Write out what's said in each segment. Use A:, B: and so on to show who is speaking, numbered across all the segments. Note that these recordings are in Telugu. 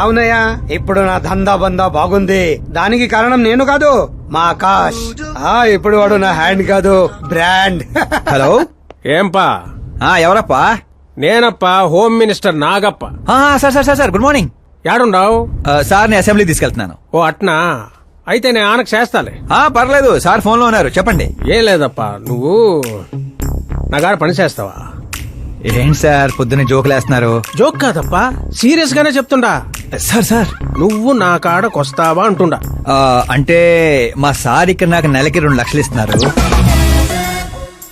A: అవునయ్యా, ఇప్పుడు నా దందా బందా బాగుంది. దానికి కారణం నేను కాదు, మా ఆకాష్. ఇప్పుడు వాడు నా హ్యాండ్ కాదు, బ్రాండ్.
B: హలో,
C: ఏంపా?
B: ఎవరప్పా?
C: నేనప్పా, home minister Nagappa.
B: Sir sir sir sir, good morning.
C: యాడుండావు?
B: సార్ ని అసెంబ్లీ తీసుకెళ్తున్నాను.
C: ఓ అట్నా, అయితే నేను ఆనకు చేస్తాలే.
B: పర్లేదు సార్, ఫోన్ లో ఉన్నారు, చెప్పండి.
C: ఏం లేదప్పా, నువ్వు నా గారు పని చేస్తావా?
B: ఏంటి సార్ పొద్దున్న జోకులు వేస్తున్నారు?
C: జోక్ కాదప్పా, సీరియస్ గానే చెప్తుండా.
B: సార్ సార్,
C: నువ్వు నా కాడకొస్తావా అంటుండా.
B: అంటే మా సార్ ఇక్కడ నాకు నెలకి 2 లక్షలు ఇస్తున్నారు.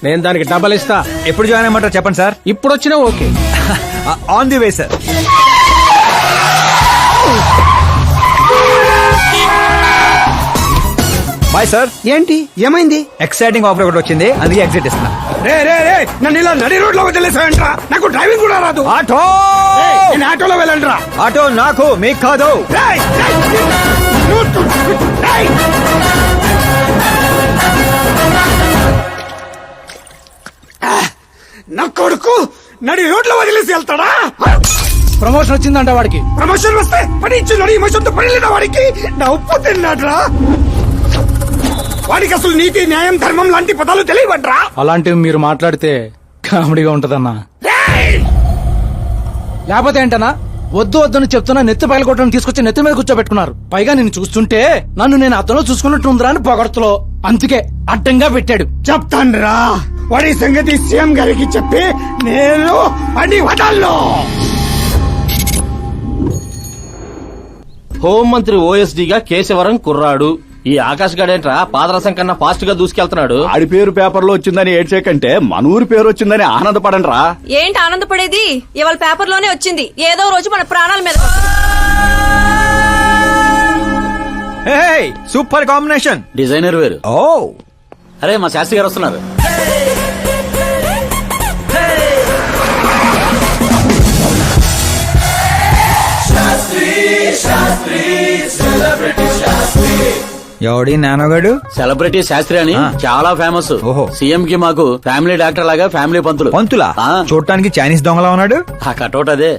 C: నేను దానికి డబల్ ఇస్తా.
B: ఎప్పుడు జాయిన్ అయ్యమంటారు చెప్పండి సార్.
C: ఇప్పుడు వచ్చినా okay.
B: On the way sir. Bye sir.
A: ఏంటి, ఏమైంది?
B: ఎక్సైటింగ్ ఆఫర్ ఒకటి వచ్చింది, అందుకే ఎగ్జిట్ ఇస్తున్నా.
A: రే రే రే, నన్ను ఇలా నడి రోడ్ లో వదిలేసాయంట్రా. నాకు డ్రైవింగ్ కూడా రాదు.
B: ఆటో,
A: నేను ఆటోలో వెళ్ళండిరా.
B: ఆటో నాకు, మీకు కాదు.
A: నా కొడుకు నడి రోడ్ లో వదిలేసి వెళ్తాడా?
D: ప్రమోషన్ వచ్చిందంట వాడికి.
A: ప్రమోషన్ వస్తే పని ఇచ్చిన ఇమోషన్తో పని లేదా వాడికి? నా ఉప్పు తిన్నాడ్రా. వాడికి అసలు నీతి, న్యాయం, ధర్మం లాంటి పదాలు తెలియవట్రా.
D: అలాంటివి మీరు మాట్లాడితే కామెడీగా ఉంటదన్నా. లేకపోతే ఏంటన్నా, వద్దు వద్దని చెప్తున్నా నెత్తి పగలగొట్టడం తీసుకొచ్చి నెత్తి మీద కూర్చోబెట్టుకున్నారు. పైగా నేను చూస్తుంటే నన్ను నేను అతను చూసుకున్నట్టుందిరా అని పొగడతలో, అందుకే అడ్డంగా పెట్టాడు.
A: చెప్తాన్రా, వాడి సంగతి సీఎం గారికి చెప్పి నేను పని వదల్లో.
E: హోంమంత్రి ఓఎస్డీగా కేశవరం కుర్రాడు. ఈ ఆకాశ్ గడేంట్రా పాదరసం కన్నా ఫాస్ట్ గా దూసుకెళ్తున్నాడు.
F: ఆడి పేరు పేపర్ లో వచ్చిందని ఏడ్చేకంటే మన ఊరి పేరు వచ్చిందని ఆనందపడండి రా.
G: ఏంటి ఆనందపడేది? ఇవాళ పేపర్ లోనే వచ్చింది. ఏదో రోజు మన ప్రాణాల మీద.
B: Super combination.
E: డిజైనర్ వేరు.
B: ఓ
E: అరే, మా శాస్త్రి గారు వస్తున్నారు.
B: ఎవడి నానోగాడు?
E: సెలబ్రిటీ శాస్త్రి అని చాలా ఫేమస్.
B: ఓహో.
E: సీఎం కి మాకు ఫ్యామిలీ డాక్టర్ లాగా ఫ్యామిలీ పంతులు.
B: పంతులా? చూడటానికి చైనీస్ దొంగలా ఉన్నాడు.
E: ఆ కటౌట్ అదే.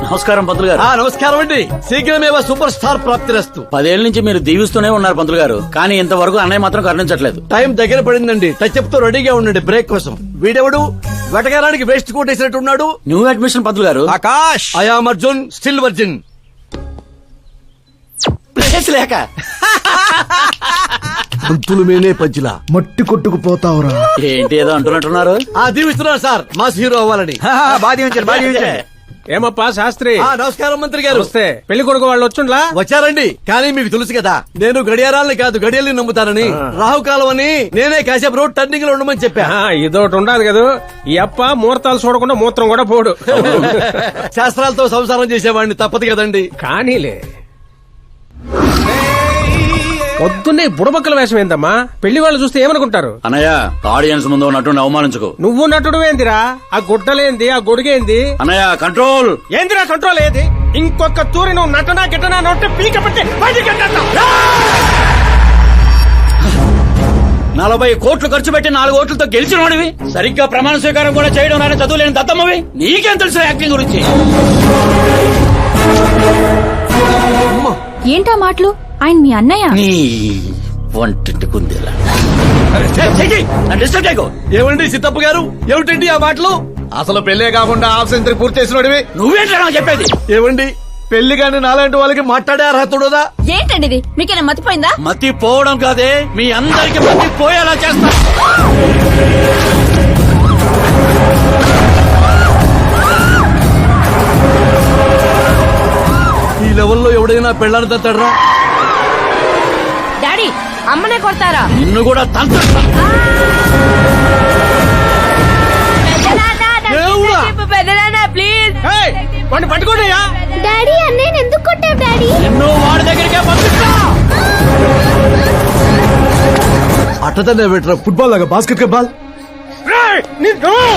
E: నమస్కారం పంతులు గారు.
F: నమస్కారం అండి. శీఘ్రమేవ సూపర్ స్టార్ ప్రాప్తిరస్తు.
E: 10 ఏళ్ల నుంచి మీరు దీవిస్తూనే ఉన్నారు పంతులు గారు, కానీ ఇంతవరకు అన్నయ్య మాత్రం కరుణించట్లేదు.
F: టైం దగ్గర పడిందండి. టచ్అప్ తో రెడీగా ఉండండి బ్రేక్ కోసం. వీడెవడు వెటకారానికి వేస్ట్ కోట్ వేసినట్టు ఉన్నాడు.
E: న్యూ అడ్మిషన్ పంతులు గారు.
B: Akash,
F: I am Arjun, still virgin.
E: Place లేక
F: పంతులు మేనే పంచులా మట్టి కొట్టుకుపోతావురా.
E: ఏంటి ఏదో అంటున్నట్టున్నారు?
F: దీవిస్తున్నారు సార్, మాస్ హీరో అవ్వాలని.
B: బాధ
C: ఏమప్పా శాస్త్రి?
F: నమస్కారం మంత్రి గారు.
C: వస్తే పెళ్లి కొడుకు వాళ్ళు వచ్చిండ్లా?
F: వచ్చారండి, కానీ మీకు తెలుసు కదా నేను గడియారాలని కాదు గడియల్ని నమ్ముతానని. రాహుకాలం అని నేనే కాసేపు రోడ్ టర్నింగ్ లో ఉండమని చెప్పా.
C: ఇదొకటి ఉండాలి కదా, ఈ అప్ప ముహూర్తాలు చూడకుండా మూత్రం కూడా పోడు.
F: శాస్త్రాలతో సంసారం చేసేవాడిని, తప్పదు కదండి.
C: కానీలే, పొద్దున్నే బుడబక్కల వేషం ఏందమ్మా? పెళ్లి వాళ్ళు చూస్తే ఏమనుకుంటారు?
E: అన్నయ్య, ఆడియన్స్ ముందు నటుని అవమానించుకో.
C: నువ్వు నటుడు ఏందిరా? ఆ గుడ్డలేంది, ఆ గొడుగేంది?
E: అన్నయ్య కంట్రోల్.
C: ఏందిరా కంట్రోల్ ఏది? ఇంకొక తూరి నువ్వు నటనా గిట్టనా నొట్టే పీక పెట్టి
E: 40 కోట్లు ఖర్చు పెట్టి 4 ఓట్లతో గెలిచిన వాడివి, సరిగ్గా ప్రమాణ స్వీకారం కూడా చేయడం రాని చదువు లేని దత్తమ్మవి, నీకేం తెలుసు యాక్టింగ్ గురించి?
G: ఏంటా మాటలు? ఆయన మీ అన్నయ్య.
E: నీ వంటింటి కుందేలా.
F: ఏమండి సిద్ధప్ప గారు, ఏమిటండి ఆ మాటలు? అసలు పెళ్లే కాకుండా హాఫ్ సెంచరీ పూర్తి చేసినోడివి.
E: నువ్వేంటా నాకు చెప్పేది?
F: ఏమండి, పెళ్లి కానీ నాలాంటి వాళ్ళకి మాట్లాడే అర్హతుడుదా?
G: ఏంటండి ఇది? మీకేనా మతిపోయిందా?
E: మతి పోవడం కాదే, మీ అందరికి మతి పోయేలా చేస్తా.
F: ఈ లెవెల్లో ఎవడైనా పెళ్ళాన్ని తట్టడరా?
G: డాడీ, అమ్మనే కొడతారా?
E: నిన్ను కూడా తంత్ర.
G: ప్లీజ్
C: పట్టుకోండియా.
G: డాడీ, అన్నయ్య ఎందుకు కొట్టావు డాడీ?
E: నిన్ను వాడి దగ్గరికే పంపిస్తా.
F: అట్టదనే పెట్టరా, ఫుట్బాల్ లాగా బాస్కెట్ బాల్.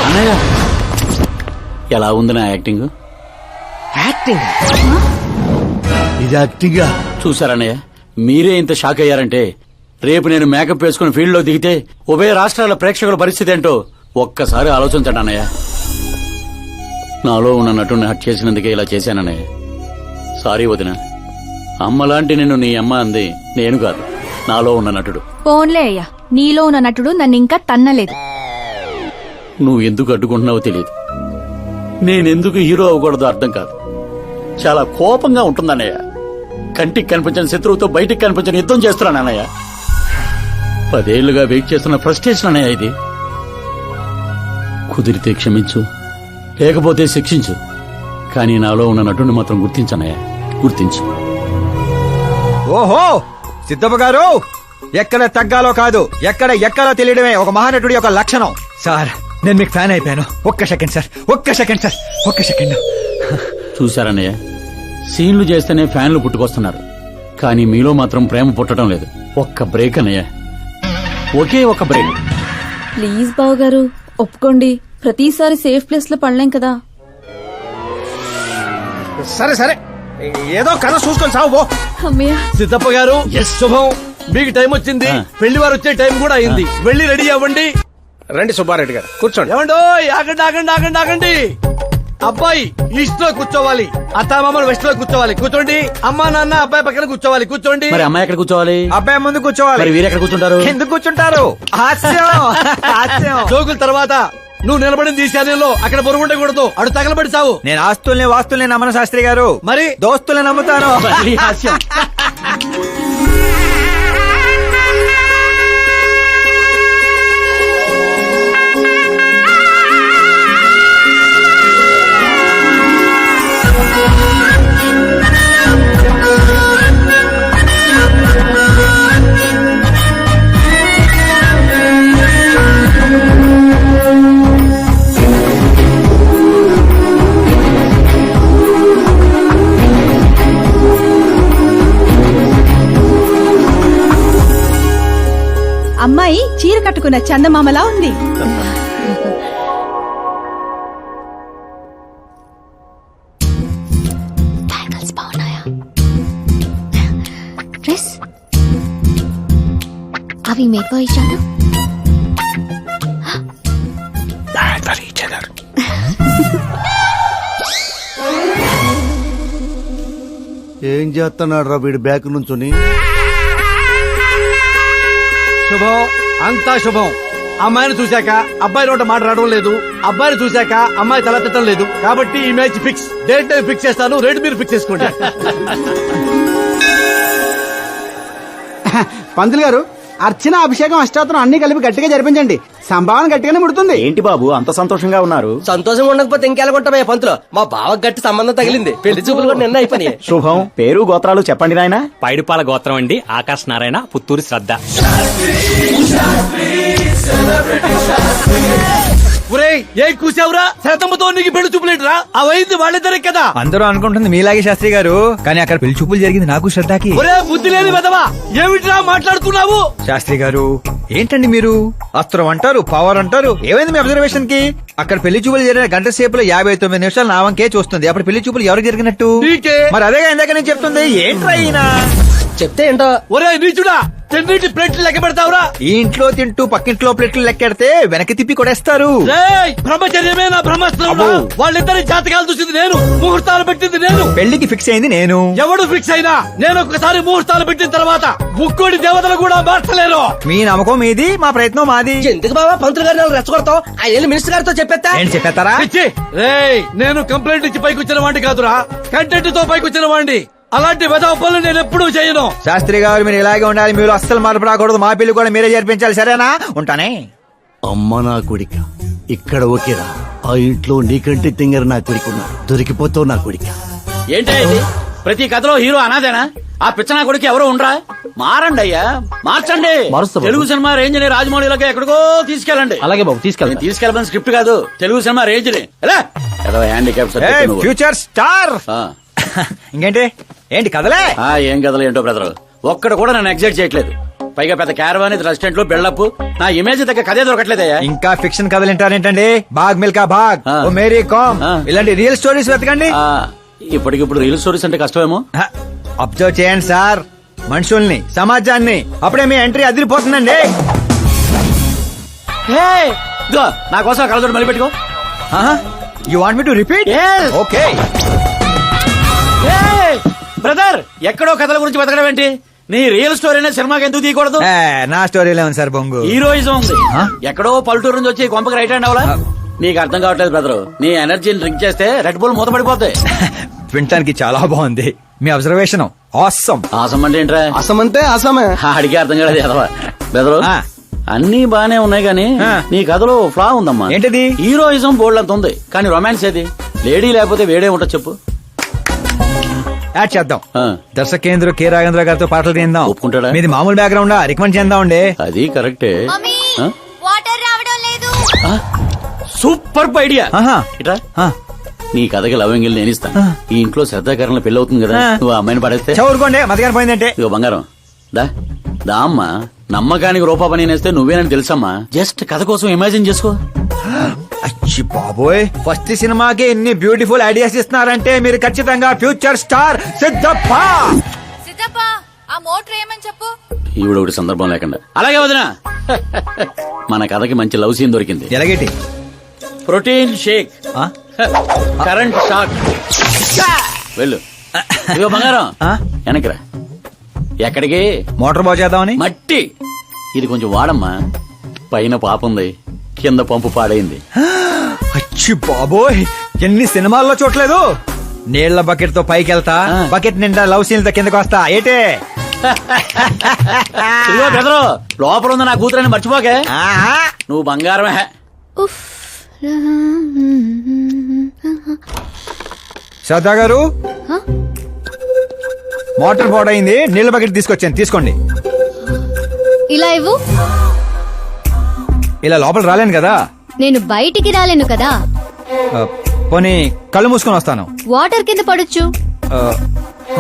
E: అన్నయ్య, ఎలా ఉంది నా యాక్టింగ్?
F: ఇది యాక్టింగ్.
E: చూసారన్నయ్య, మీరే ఇంత షాక్ అయ్యారంటే రేపు నేను మేకప్ వేసుకుని ఫీల్డ్ లో దిగితే ఉభయ రాష్ట్రాల ప్రేక్షకుల పరిస్థితి ఏంటో ఒక్కసారి ఆలోచించండి అన్నయ్య. నాలో ఉన్న నటుని హట్ చేసినందుకే ఇలా చేశానన్నయ్య. సారీ వదిన, అమ్మలాంటి నిన్ను నీ అమ్మ అంది నేను కాదు, నాలో ఉన్న నటుడు.
H: పోన్లే అయ్యా, నీలో ఉన్న నటుడు నన్ను ఇంకా తన్నలేదు.
E: నువ్వు ఎందుకు అడ్డుకుంటున్నావో తెలియదు. నేనెందుకు హీరో అవ్వకూడదో అర్థం కాదు. చాలా కోపంగా ఉంటుందన్నయ్య. కంటికి కనిపించిన శత్రువుతో బయటికి కనిపించిన యుద్ధం చేస్తున్నాను అన్నయ్య. 10 ఏళ్లుగా వెయిట్ చేస్తున్న ఫ్రస్ట్రేషన్ అన్నయ్య ఇది. కుదిరితే క్షమించు, లేకపోతే శిక్షించు, కానీ నాలో ఉన్న నటుడిని మాత్రం గుర్తించనయ్య, గుర్తించు.
B: ఓహో సిద్ధప్ప గారు, ఎక్కడ తగ్గాలో కాదు, ఎక్కడ ఎక్కాలో తెలియడమే ఒక మహానటుడి యొక్క లక్షణం. సార్ నేను మీకు ఫ్యాన్ అయిపోయాను. ఒక్క సెకండ్ సార్, ఒక్క సెకండ్ సార్, ఒక్క సెకండ్.
E: చూశారన్నయ్య, సీన్లు చేస్తేనే ఫ్యాన్లు పుట్టుకొస్తున్నారు, కానీ మీలో మాత్రం ప్రేమ పుట్టడం లేదు. ఒక్క బ్రేక్ అన్నయ్య, ఒకే ఒక బ్రేక్.
G: ప్లీజ్ బావగారు ఒప్పుకోండి. ప్రతిసారి సేఫ్ ప్లేస్ లో పడలేం కదా.
C: సరే సరే, ఏదో కథ చూసుకొని సాగు పో.
G: అమ్మయ్య,
F: సిద్ధప్ప గారు, శుభం. మీకు టైం వచ్చింది, పెళ్లి వారు వచ్చే టైం కూడా అయింది. వెళ్ళి రెడీ అవ్వండి.
C: రండి సుబ్బారెడ్డి గారు, కూర్చోండి.
F: ఏమండో, ఆగండి ఆగండి ఆగండి ఆగండి. అబ్బాయి ఈస్ట్ లో కూర్చోవాలి, అత్తామామలు వెస్ట్ లో కూర్చోవాలి. కూర్చోండి. అమ్మా నాన్న అబ్బాయి పక్కన కూర్చోవాలి. కూర్చోండి.
E: మరి అమ్మాయి ఎక్కడ కూర్చోవాలి?
B: అబ్బాయి ముందు కూర్చోవాలి.
E: మరి వీరు ఎక్కడ కూర్చుంటారు?
B: ఎందుకు కూర్చుంటారు? హాస్యం హాస్యం.
F: జోకుల తర్వాత నువ్వు నిలబడింది ఈ శాన్యంలో, అక్కడ బరువు ఉండకూడదు. అడు తగలబడి సావు.
B: నేను ఆస్తుల్ని వాస్తుల్ని నమ్మను శాస్త్రి గారు,
F: మరి
B: దోస్తుల్ని నమ్ముతాను.
E: మళ్ళీ హాస్యం.
H: అమ్మాయి చీర కట్టుకున్న చందమామలా ఉంది.
I: బ్యాంగిల్స్ బాగున్నాయా? డ్రెస్ అవి మేడ్ ఫర్ ఈచ్ అదర్.
J: ఏం చేస్తున్నాడు రా వీడి బ్యాక్ నుంచుని?
F: శుభం, అంతా శుభం. అమ్మాయిని చూశాక అబ్బాయి నోట మాట రావడం లేదు, అబ్బాయిని చూశాక అమ్మాయి తల తిట్టడం లేదు. కాబట్టి ఈ match fix. Date time fix చేస్తాను, రేట్ మీరు ఫిక్స్ చేసుకోండి.
D: పంతులు గారు, అర్చన అభిషేకం అష్టాత్రం అన్ని కలిపి గట్టిగా జరిపించండి. సంభావన గట్టిగానే ముడుతుంది.
A: ఏంటి బాబు అంత సంతోషంగా ఉన్నారు?
C: సంతోషంగా ఉండకపోతే ఇంకెలాగుంటామయ్యా పంతులు. మా బావ గట్టి సంబంధం తగిలింది, పెళ్లి చూపులు కూడా నిన్న అయిపోయి.
A: శుభం. పేరు గోత్రాలు చెప్పండి నాయనా.
K: పైడిపాల గోత్రం అండి, ఆకాశ్ నారాయణ, పుత్తూరు శ్రద్ధ.
F: ఒరేయ్, ఏం కూసావురా? శతమ్మతో నీకు పెళ్లి చూపులేట్రా? అవైంది వాళ్ళిద్దరే కదా.
B: అందరూ అనుకుంటుంది మీలాగే శాస్త్రి గారు, కానీ అక్కడ పెళ్లి చూపులు జరిగింది నాకు శ్రద్ధకి.
F: ఒరే బుద్ధి లేని వెదవా, ఏమిట్రా మాట్లాడుతున్నావు?
B: శాస్త్రి గారు ఏంటండి మీరు? అస్త్రం అంటారు, పవర్ అంటారు. ఏమైంది మీ అబ్జర్వేషన్ కి? అక్కడ పెళ్లి చూపులు జరిగిన గంట సేపులో 59 నిమిషాలు నా వంకే చూస్తుంది. అప్పుడు పెళ్లి చూపులు ఎవరికి జరిగినట్టు?
F: నీకే.
B: మరి అదేగా ఇందాక నేను చెప్తుంది. ఏంట్రా ఈయన
C: చెప్తే ఏంటో.
F: ఒరే నీచుడా, చెన్నిటి ప్లేట్లు లెక్క పెడతావురా?
B: ఈ ఇంట్లో తింటూ పక్కింట్లో ప్లేట్లు లెక్కెడితే వెనక్కి తిప్పి కొడేస్తారు.
F: రేయ్, బ్రహ్మచర్యమే నా బ్రహ్మాస్త్రం. వాళ్ళిద్దరి జాతకాలు చూసింది నేను, ముహూర్తాలు పెట్టింది నేను.
B: పెళ్లికి ఫిక్స్ అయింది నేను.
F: ఎవడు ఫిక్స్ అయినా నేను ఒక్కసారి ముహూర్తాలు పెట్టిన తర్వాత ముక్కోడి దేవతలు కూడా మార్చలేరు.
B: మీ నమ్మకం మీది, మా ప్రయత్నం మాది.
C: ఎందుకు బాబా పంతులు గారిని రెచ్చగొడతావు? ఆయన మినిస్టర్ గారితో చెప్పేస్తా.
B: ఏంటి చెప్పేస్తారా?
F: రేయ్, నేను కంప్లైంట్ ఇచ్చి పైకి వచ్చిన వాడిని కాదురా, కంటెంట్ తో పైకి వచ్చిన వాడిని. అలాంటి వెదవ పనులు నేను ఎప్పుడూ చేయను.
B: శాస్త్రి గారు మీరు ఇలాగే ఉండాలి. మీరు అస్సలు మార్పు రాకూడదు. మా పెళ్లి కూడా మీరే జరిపించాలి, సరేనా? ఉంటానే.
J: అమ్మ నా కొడిక, ఇక్కడ ఓకేరా. ఆ ఇంట్లో నీకంటే తింగర నా కొడుకున్నా, దొరికిపోతావు నా కొడిక.
E: ఏంటో ఇది? ప్రతి కథలో హీరో అనాదేనా? ఆ పిచ్చనా కొడుకు ఎవరో ఉండరా? మారండి అయ్యా, మార్చండి. తెలుగు సినిమా రేంజ్ ని రాజమౌళిలోకి ఎక్కడికో తీసుకెళ్ళండి.
C: అలాగే బాబు, తీసుకెళ్తా.
E: తీసుకెళ్ళమని స్క్రిప్ట్ కాదు, తెలుగు సినిమా రేంజ్ ని. Handicap
B: future star. ఇంకేంటి? ఏంటి కదలే?
E: ఏం కథలు ఏంటో బ్రదర్, ఒక్కడ కూడా నన్ను ఎగ్జైట్ చేయట్లేదు. పైగా పెద్ద క్యారవాన్ రెస్టారెంట్ లో బిల్డప్, నా ఇమేజ్ దగ్గర కథే దొరకట్లేదయ్యా.
B: ఇంకా ఫిక్షన్ కథలు వింటారేంటండి? బాగ్ మిల్కా బాగ్, ఓ మేరీ కామ్, ఇలాంటి రియల్ స్టోరీస్ వెతకండి.
E: ఇప్పటికిప్పుడు రీల్ స్టోరీస్ అంటే కష్టమేమో.
B: అబ్జర్వ్ చేయండి సార్ మనుషుల్ని, సమాజాన్ని. అప్పుడే మీ ఎంట్రీ అదిరిపోతుందండి.
E: నా కోసం కలదోడు మళ్ళీ పెట్టుకో.
B: You want me to repeat? Okay.
E: Brother ఎక్కడో కథల గురించి బతకడం ఏంటి? నీ రియల్ స్టోరీనే సినిమాకి ఎందుకు తీయకూడదు?
B: నా స్టోరీలో ఉంది సార్ బొంగు.
E: హీరోయిజం ఉంది. ఎక్కడో పల్లెటూరు నుంచి వచ్చి కొంపకి రైట్ హ్యాండ్ అవలా? నీకు అర్థం కావట్లేదు బ్రదర్. నీ ఎనర్జీని డ్రింక్ చేస్తే రెడ్ బుల్ మూతపడిపోతాయి.
B: వినటానికి చాలా బాగుంది మీ అబ్జర్వేషన్. ఆసమ్.
E: ఆసం అంటే ఏంట్రా?
C: అసమంటే అసమే.
E: అడిగే అర్థం కాలేదు ఎదవా. బెదరు అన్ని బానే ఉన్నాయి గానీ నీ కథలో ఫ్లా ఉందమ్మా.
B: ఏంటది?
E: హీరోయిజం బోల్డ్ అంత ఉంది కానీ రొమాన్స్ ఏది? లేడీ లేకపోతే వేడే ఉంటుంది చెప్పు.
B: యాడ్ చేద్దాం. దర్శకేంద్ర కె రాఘేంద్ర గారితో పాటలు తీద్దాం.
E: ఒప్పుకుంటాడా?
B: మీది మామూలు బ్యాక్గ్రౌండ్ రికమెండ్ చేద్దాం అండి.
E: అది కరెక్టే.
I: వాటర్ రావడం లేదు.
E: Super idea.
B: ఆహా.
E: ఇట్రా నీ కథకి లవ్ ఎంగిల్ నేను ఇస్తాను. ఈ ఇంట్లో శ్రద్ధాకరణ పెళ్లి అవుతుంది కదా, నువ్వు ఆ అమ్మాయిని పడేస్తే
B: చదువుకోండి మతగాని పోయిందంటే.
E: ఇగో బంగారం దా దా అమ్మా. నమ్మకానికి రూపా పని నేస్తే నువ్వేనని తెలుసమ్మా. జస్ట్ కథ కోసం ఇమాజిన్ చేసుకో.
B: అచ్చి బాబోయ్, ఫస్ట్ సినిమాకి ఎన్ని బ్యూటిఫుల్ ఐడియాస్ ఇస్తున్నారంటే మీరు ఖచ్చితంగా ఫ్యూచర్ స్టార్ సిద్ధప్ప.
I: సిద్ధప్ప ఆ మోటర్ ఏమని చెప్పు.
E: ఈవిడ ఒకటి సందర్భం లేకుండా. అలాగే వదినా. మన కథకి మంచి లవ్ సీన్ దొరికింది.
B: ఎలాగేటి?
E: Protein shake, current shock. వెళ్ళు. ఇగో బంగారం వెనకరా. ఎక్కడికి?
B: మోటార్ బాగు చేద్దామని.
E: మట్టి ఇది కొంచెం వాడమ్మా. పైన పాప ఉంది, కింద పంపు పాడైంది.
B: అచ్చి బాబోయ్, ఎన్ని సినిమాల్లో చూడలేదు. నీళ్ల బకెట్ తో పైకి వెళ్తా, బకెట్ నిండా లవ్ సీన్లతో కిందకి వస్తా. ఏటే
E: ఇదిగో బెదరు, లోపల ఉంది నా కూతురని మర్చిపోకే. నువ్వు బంగారమే.
B: శ్రద్ధా గారు, మోటార్ పాడైంది, నీళ్ల బకెట్ తీసుకొచ్చాను, తీసుకోండి.
I: ఇలా ఇవ్వు.
B: ఇలా లోపల రాలేను కదా.
I: నేను బయటికి రాలేను కదా.
B: పోనీ కళ్ళు మూసుకొని వస్తాను.
I: వాటర్ కింద పడొచ్చు.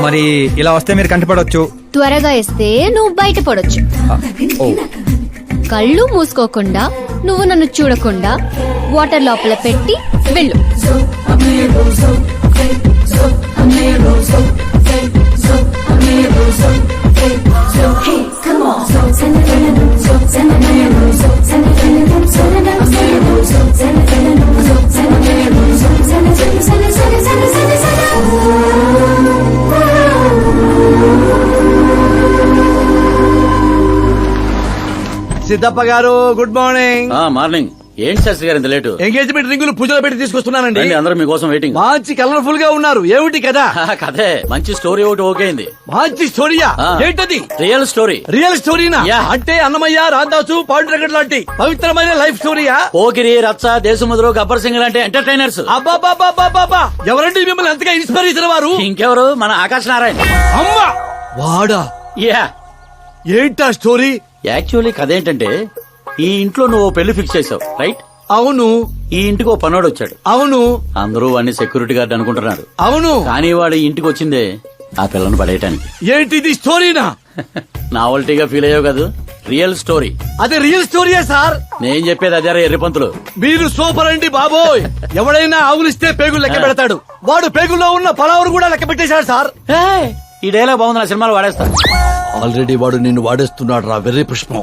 B: మరి ఇలా వస్తే మీరు కంటిపడవచ్చు.
I: త్వరగా ఇస్తే నువ్వు బయట పడొచ్చు. కళ్ళు మూసుకోకుండా నువ్వు నన్ను చూడకుండా వాటర్ లోపల పెట్టి వెళ్ళు.
F: సిద్ధప్ప గారు గుడ్ మార్నింగ్.
E: మార్నింగ్. ఏంటి శాస్త్రి గారు ఇంత లేటు?
F: ఎంగేజ్మెంట్ రింగులు పూజలో పెట్టి తీసుకొస్తున్నానండి.
E: అందరూ మీకోసం వెయిటింగ్.
F: మంచి కలర్ఫుల్ గా ఉన్నారు. ఏమిటి కదా?
E: కథే మంచి స్టోరీ ఒకటి ఓకే అయింది.
F: మంచి స్టోరీయా? ఏంటది?
E: Real story.
F: రియల్ స్టోరీనా? అంటే అన్నమయ్య, రాధాసు, పాండురంగడ్ లాంటి పవిత్రమైన లైఫ్ స్టోరీయా?
E: పోకిరి, రచ్చ, దేశముద్రు, గబ్బర్ సింగ్ లాంటి ఎంటర్టైనర్స్.
F: అబ్బాబాబాబాబా, ఎవరండి మిమ్మల్ని అంతగా ఇన్స్పైర్ చేసిన వారు?
E: ఇంకెవరు, మన ఆకాశ్ నారాయణ.
F: అమ్మా వాడా?
E: యా.
F: ఏంటా స్టోరీ?
E: యాక్చువల్లీ కథ ఏంటంటే, ఈ ఇంట్లో నువ్వు పెళ్లి ఫిక్స్ చేసావు, రైట్?
F: అవును.
E: ఈ ఇంటికి ఓ పనోడు వచ్చాడు.
F: అవును.
E: అందరూ వాడిని సెక్యూరిటీ గార్డ్ అనుకుంటున్నారు.
F: అవును.
E: కానీ వాడు ఇంటికి వచ్చిందే ఆ పిల్లను పడేయటానికి.
F: ఏంటిది స్టోరీనా?
E: నావల్టీగా ఫీల్ అయ్యావు కదా. Real story.
F: అదే రియల్ స్టోరీయా సార్?
E: నేను చెప్పేది అదే ఎర్రిపంతులు.
F: మీరు సూపర్ అండి బాబోయ్. ఎవడైనా ఆవులిస్తే పేగులు లెక్క పెడతాడు. వాడు పేగుల్లో ఉన్న పలావురు కూడా లెక్క పెట్టేశాడు సార్.
E: ఈ డైలాగ్ బాగుంది, నా సినిమాలో వాడేస్తా.
J: ఆల్రెడీ వాడు నిన్ను వాడేస్తున్నాడు రా వెర్రి పుష్పం.